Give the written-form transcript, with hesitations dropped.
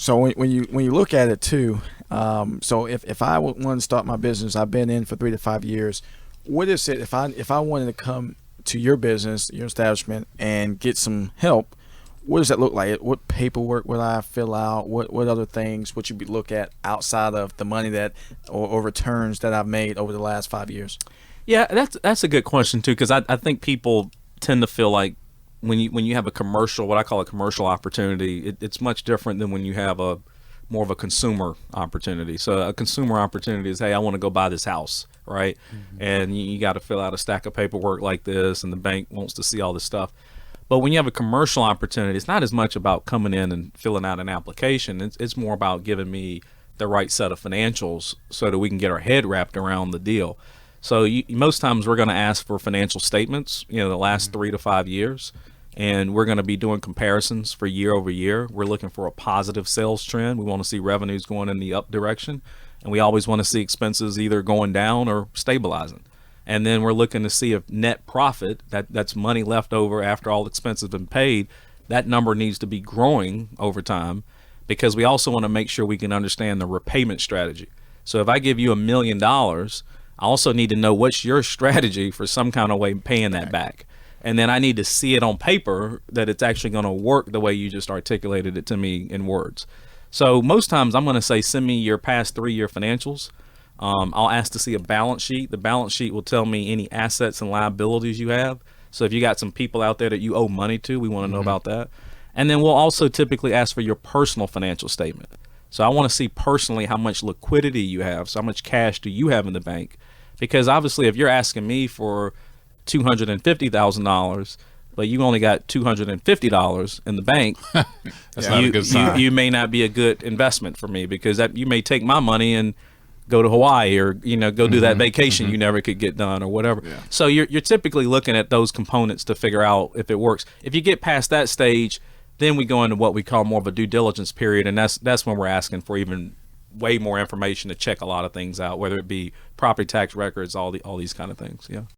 So when you look at it too, so if I want to start my business, I've been in for 3 to 5 years. What is it if I wanted to come to your business, your establishment, and get some help? What does that look like? What paperwork would I fill out? What other things would you be look at outside of the money that or returns that I've made over the last 5 years? Yeah, that's a good question too, because I think people tend to feel like when you have a commercial, what I call a commercial opportunity, it's much different than when you have a more of a consumer opportunity. So a consumer opportunity is, hey, I want to go buy this house, right? And you got to fill out a stack of paperwork like this, and the bank wants to see all this stuff. But when you have a commercial opportunity, it's not as much about coming in and filling out an application. It's more about giving me the right set of financials so that we can get our head wrapped around the deal. So most times we're going to ask for financial statements, the last 3 to 5 years, and we're going to be doing comparisons for year over year. We're looking for a positive sales trend. We want to see revenues going in the up direction, and we always want to see expenses either going down or stabilizing. And then we're looking to see if net profit, that's money left over after all expenses have been paid, that number needs to be growing over time, because we also want to make sure we can understand the repayment strategy. So if I give you $1 million, I also need to know what's your strategy for some kind of way paying that back. And then I need to see it on paper that it's actually going to work the way you just articulated it to me in words. So most times I'm going to say, send me your past 3-year financials. I'll ask to see a balance sheet. The balance sheet will tell me any assets and liabilities you have. So if you got some people out there that you owe money to, we want to know about that. And then we'll also typically ask for your personal financial statement. So I want to see personally how much liquidity you have. So how much cash do you have in the bank? Because obviously if you're asking me for $250,000, but you only got $250 in the bank, that's not a good sign. You may not be a good investment for me, because you may take my money and go to Hawaii or go do that vacation you never could get done or whatever. Yeah. So you're typically looking at those components to figure out if it works. If you get past that stage, then we go into what we call more of a due diligence period, and that's when we're asking for even way more information to check a lot of things out, whether it be property tax records, all these kind of things. Yeah.